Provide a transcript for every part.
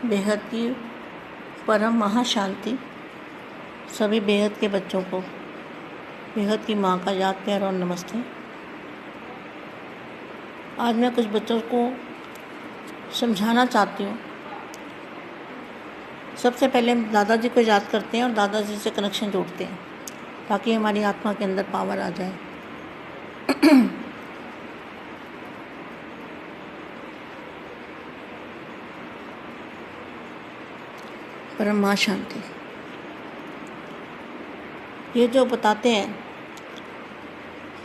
बेहद की परम महाशांति सभी बेहद के बच्चों को बेहद की माँ का याद प्यार और नमस्ते। आज मैं कुछ बच्चों को समझाना चाहती हूँ। सबसे पहले हम दादाजी को याद करते हैं और दादाजी से कनेक्शन जोड़ते हैं ताकि हमारी आत्मा के अंदर पावर आ जाए। परम महाशांति ये जो बताते हैं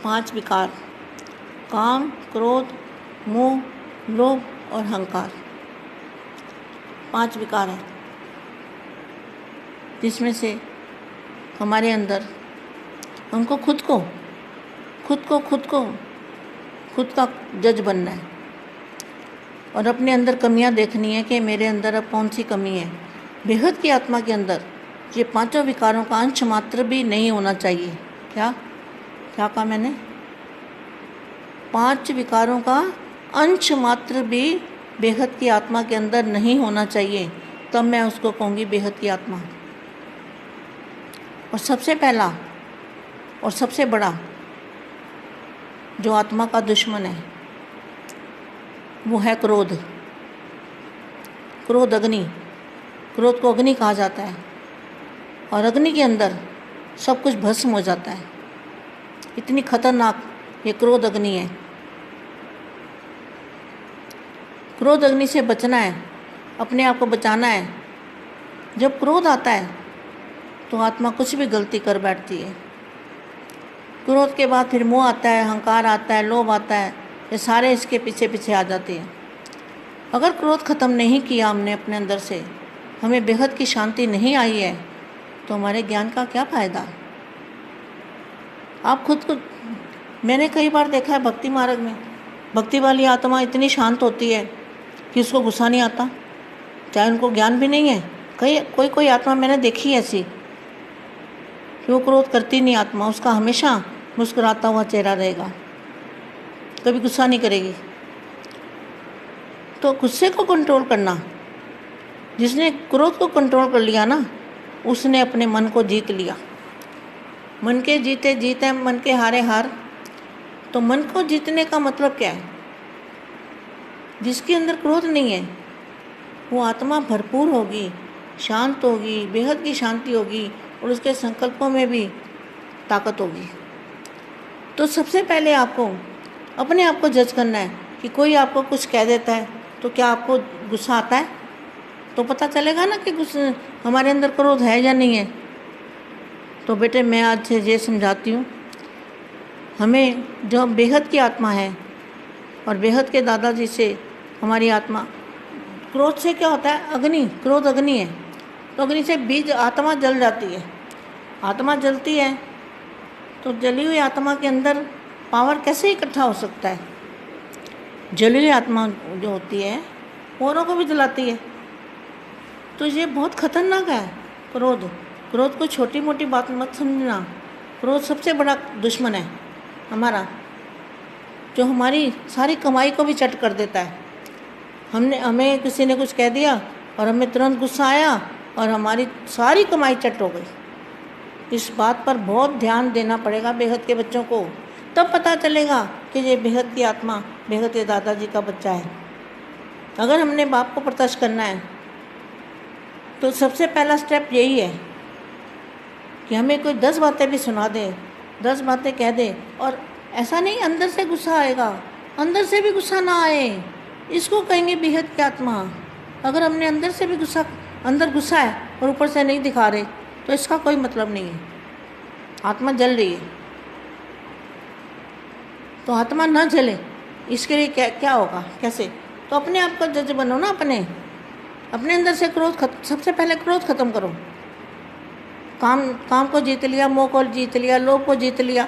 5 विकार, काम, क्रोध, मोह, लोभ और अहंकार, 5 विकार हैं जिसमें से हमारे अंदर हमको खुद का जज बनना है और अपने अंदर कमियां देखनी है कि मेरे अंदर अब कौन सी कमी है। बेहद की आत्मा के अंदर ये 5 विकारों का अंश मात्र भी नहीं होना चाहिए। क्या कहा मैंने? 5 विकारों का अंश मात्र भी बेहद की आत्मा के अंदर नहीं होना चाहिए, तब मैं उसको कहूँगी बेहद की आत्मा। और सबसे पहला और सबसे बड़ा जो आत्मा का दुश्मन है वो है क्रोध। क्रोध अग्नि, क्रोध को अग्नि कहा जाता है और अग्नि के अंदर सब कुछ भस्म हो जाता है। इतनी खतरनाक ये क्रोध अग्नि है। क्रोध अग्नि से बचना है, अपने आप को बचाना है। जब क्रोध आता है तो आत्मा कुछ भी गलती कर बैठती है। क्रोध के बाद फिर मोह आता है, अहंकार आता है, लोभ आता है, ये सारे इसके पीछे पीछे आ जाते हैं। अगर क्रोध ख़त्म नहीं किया हमने अपने अंदर से, हमें बेहद की शांति नहीं आई है, तो हमारे ज्ञान का क्या फ़ायदा। आप खुद को, मैंने कई बार देखा है भक्ति मार्ग में, भक्ति वाली आत्मा इतनी शांत होती है कि उसको गुस्सा नहीं आता, चाहे उनको ज्ञान भी नहीं है। कोई आत्मा मैंने देखी ऐसी कि वो क्रोध करती नहीं आत्मा, उसका हमेशा मुस्कुराता हुआ चेहरा रहेगा, कभी गुस्सा नहीं करेगी। तो गुस्से को कंट्रोल करना, जिसने क्रोध को कंट्रोल कर लिया ना, उसने अपने मन को जीत लिया। मन के जीते जीते मन के हारे हार। तो मन को जीतने का मतलब क्या है? जिसके अंदर क्रोध नहीं है वो आत्मा भरपूर होगी, शांत होगी, बेहद की शांति होगी और उसके संकल्पों में भी ताकत होगी। तो सबसे पहले आपको अपने आप को जज करना है कि कोई आपको कुछ कह देता है तो क्या आपको गुस्सा आता है? तो पता चलेगा ना कि हमारे अंदर क्रोध है या नहीं है। तो बेटे मैं आज से ये समझाती हूँ, हमें जो बेहद की आत्मा है और बेहद के दादाजी से हमारी आत्मा, क्रोध से क्या होता है? अग्नि, क्रोध अग्नि है। तो अग्नि से बीज आत्मा जल जाती है। आत्मा जलती है तो जली हुई आत्मा के अंदर पावर कैसे इकट्ठा हो सकता है? जली हुई आत्मा जो होती है औरों को भी जलाती है। तो ये बहुत खतरनाक है क्रोध को छोटी मोटी बात मत समझना। क्रोध सबसे बड़ा दुश्मन है हमारा, जो हमारी सारी कमाई को भी चट कर देता है। हमें किसी ने कुछ कह दिया और हमें तुरंत गुस्सा आया और हमारी सारी कमाई चट हो गई। इस बात पर बहुत ध्यान देना पड़ेगा बेहद के बच्चों को, तब पता चलेगा कि ये बेहद की आत्मा बेहद के दादाजी का बच्चा है। अगर हमने बाप को प्रत्यक्ष करना है तो सबसे पहला स्टेप यही है कि हमें कोई 10 बातें भी सुना दे, 10 बातें कह दे, और ऐसा नहीं अंदर से गुस्सा आएगा, अंदर से भी गुस्सा ना आए, इसको कहेंगे बेहद की आत्मा। अगर हमने अंदर से भी अंदर गुस्सा है और ऊपर से नहीं दिखा रहे तो इसका कोई मतलब नहीं है, आत्मा जल रही है। तो आत्मा ना जले इसके लिए क्या होगा, कैसे? तो अपने आप को जज बनो ना, अपने अंदर से सबसे पहले क्रोध खत्म करो। काम को जीत लिया, मोह को जीत लिया, लोभ को जीत लिया।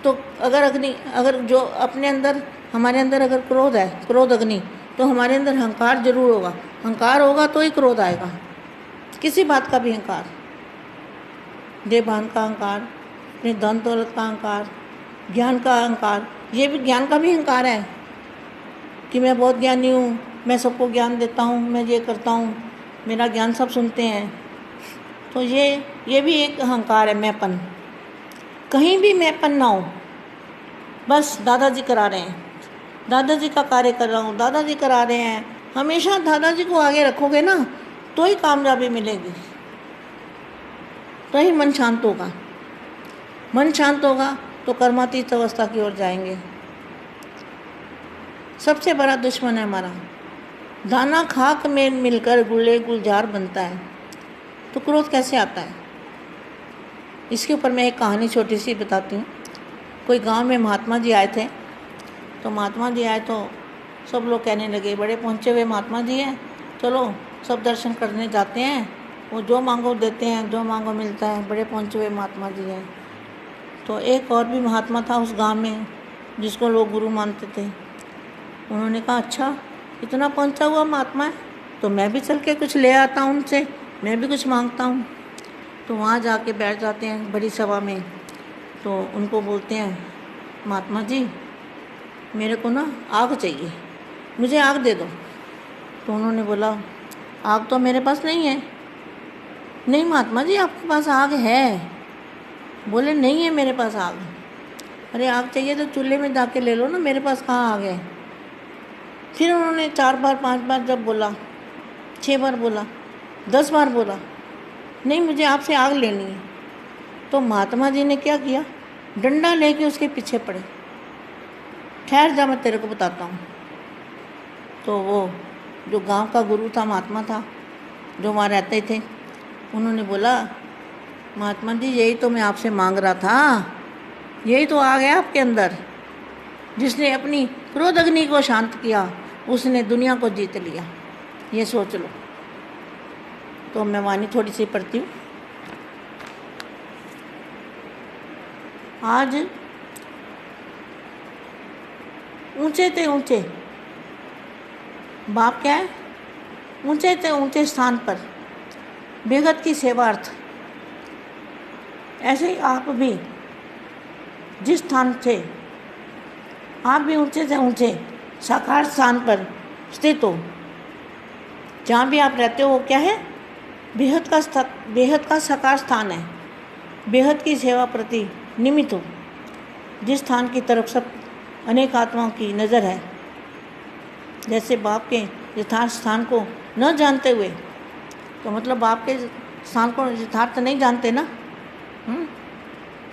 तो अगर जो अपने अंदर, हमारे अंदर अगर क्रोध है, क्रोध अग्नि, तो हमारे अंदर अहंकार जरूर होगा। अहंकार होगा तो ही क्रोध आएगा, किसी बात का भी अहंकार, देहभान का अहंकार, अपने धन दौलत का अहंकार, ज्ञान का अहंकार। ये भी ज्ञान का भी अहंकार है कि मैं बहुत ज्ञानी हूँ, मैं सबको ज्ञान देता हूँ, मैं ये करता हूँ, मेरा ज्ञान सब सुनते हैं। तो ये भी एक अहंकार है, मैंपन। कहीं भी मैंपन ना हो, बस दादाजी करा रहे हैं, दादाजी का कार्य कर रहा हूँ, दादाजी करा रहे हैं। हमेशा दादाजी को आगे रखोगे ना तो ही कामयाबी मिलेगी, तो ही मन शांत होगा। मन शांत होगा तो कर्मातीत अवस्था की ओर जाएंगे। सबसे बड़ा दुश्मन है हमारा। दाना खाक में मिलकर गुले गुलजार बनता है, तो क्रोध कैसे आता है? इसके ऊपर मैं एक कहानी छोटी सी बताती हूँ। कोई गांव में महात्मा जी आए थे, तो महात्मा जी आए तो सब लोग कहने लगे, बड़े पहुँचे हुए महात्मा जी हैं, चलो सब दर्शन करने जाते हैं, वो जो मांगो देते हैं, जो मांगो मिलता है, बड़े पहुँचे हुए महात्मा जी हैं। तो एक और भी महात्मा था उस गांव में जिसको लोग गुरु मानते थे। उन्होंने कहा, अच्छा इतना पहुँचा हुआ महात्मा है तो मैं भी चल के कुछ ले आता हूँ उनसे, मैं भी कुछ मांगता हूँ। तो वहाँ जाके बैठ जाते हैं बड़ी सभा में। तो उनको बोलते हैं, महात्मा जी मेरे को ना आग चाहिए, मुझे आग दे दो। तो उन्होंने बोला, आग तो मेरे पास नहीं है। नहीं महात्मा जी आपके पास आग है। बोले, नहीं है मेरे पास आग। अरे आग चाहिए तो चूल्हे में जाके ले लो ना, मेरे पास कहाँ आग है। फिर उन्होंने 4 बार 5 बार जब बोला, 6 बार बोला, 10 बार बोला, नहीं मुझे आपसे आग लेनी है। तो महात्मा जी ने क्या किया, डंडा लेके उसके पीछे पड़े, ठहर जा मैं तेरे को बताता हूँ। तो वो जो गांव का गुरु था, महात्मा था, जो वहाँ रहते थे, उन्होंने बोला, महात्मा जी यही तो मैं आपसे मांग रहा था, यही तो आ गया आपके अंदर। जिसने अपनी क्रोध अग्नि को शांत किया उसने दुनिया को जीत लिया, ये सोच लो। तो मैं वाणी थोड़ी सी पढ़ती हूँ। आज ऊंचे ते ऊंचे, बाप क्या है, ऊंचे ते ऊंचे स्थान पर बेगत की सेवार्थ, ऐसे ही आप भी जिस स्थान से आप भी ऊंचे से ऊंचे साकार स्थान पर स्थित हो, जहाँ भी आप रहते हो वो क्या है, बेहद का साकार स्थान है। बेहद की सेवा प्रति निमित्त हो, जिस स्थान की तरफ सब अनेक आत्माओं की नज़र है। जैसे बाप के यथार्थ स्थान को न जानते हुए, तो मतलब बाप के स्थान को यथार्थ नहीं जानते ना।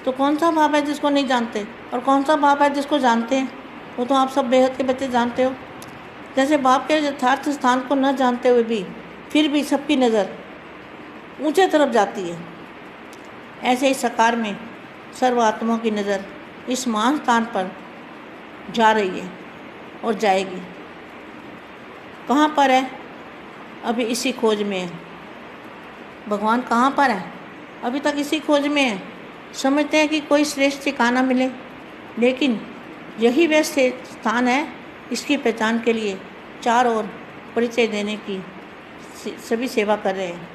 तो कौन सा बाप है जिसको नहीं जानते, और कौन सा बाप है जिसको जानते हैं? वो तो आप सब बेहद के बच्चे जानते हो। जैसे बाप के यथार्थ स्थान को न जानते हुए भी फिर भी सबकी नज़र ऊंचे तरफ जाती है, ऐसे ही साकार में सर्व आत्माओं की नज़र इस महान स्थान पर जा रही है और जाएगी। कहाँ पर है? अभी इसी खोज में है। भगवान कहाँ पर है? अभी तक इसी खोज में है। समझते हैं कि कोई श्रेष्ठ ठिकाना मिले, लेकिन यही वह स्थान है। इसकी पहचान के लिए चार ओर परिचय देने की सभी सेवा कर रहे हैं।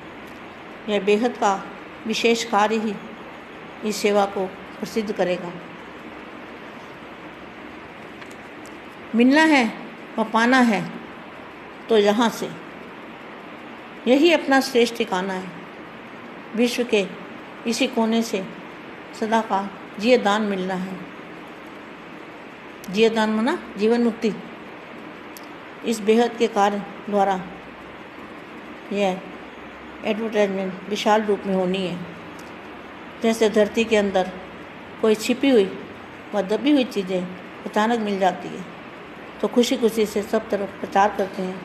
यह बेहद का विशेष कार्य ही इस सेवा को प्रसिद्ध करेगा। मिलना है व पाना है तो यहाँ से, यही अपना श्रेष्ठ ठिकाना है। विश्व के इसी कोने से सदा का जिय दान मिलना है। जिय दान माना जीवन मुक्ति। इस बेहद के कार्य द्वारा यह एडवर्टाइजमेंट विशाल रूप में होनी है। जैसे धरती के अंदर कोई छिपी हुई व दबी हुई चीज़ें अचानक मिल जाती है तो खुशी खुशी से सब तरफ प्रचार करते हैं,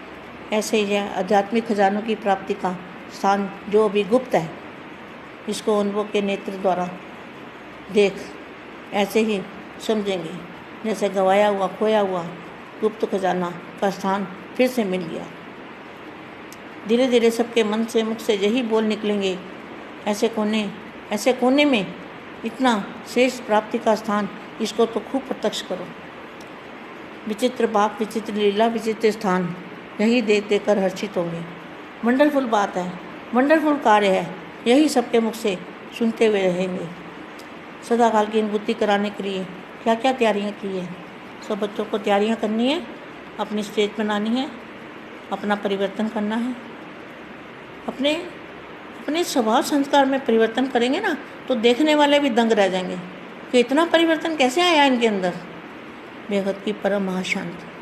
ऐसे ही यह आध्यात्मिक खजानों की प्राप्ति का स्थान जो अभी गुप्त है, इसको अनुभव के नेत्र द्वारा देख ऐसे ही समझेंगे जैसे गवाया हुआ खोया हुआ गुप्त खजाना का स्थान फिर से मिल गया। धीरे धीरे सबके मन से मुख से यही बोल निकलेंगे, ऐसे कोने में इतना श्रेष्ठ प्राप्ति का स्थान, इसको तो खूब प्रत्यक्ष करो। विचित्र बाप, विचित्र लीला, विचित्र स्थान, यही देख देख कर हर्षित होंगे। वंडरफुल बात है, वंडरफुल कार्य है, यही सबके मुख से सुनते हुए रहेंगे। सदा काल की अनुभूति कराने के लिए क्या क्या तैयारियां की है। सब बच्चों को तैयारियां करनी है, अपनी स्टेज बनानी है, अपना परिवर्तन करना है। अपने अपने स्वभाव संस्कार में परिवर्तन करेंगे ना तो देखने वाले भी दंग रह जाएंगे कि इतना परिवर्तन कैसे आया इनके अंदर। बेहद की परम महाशांति।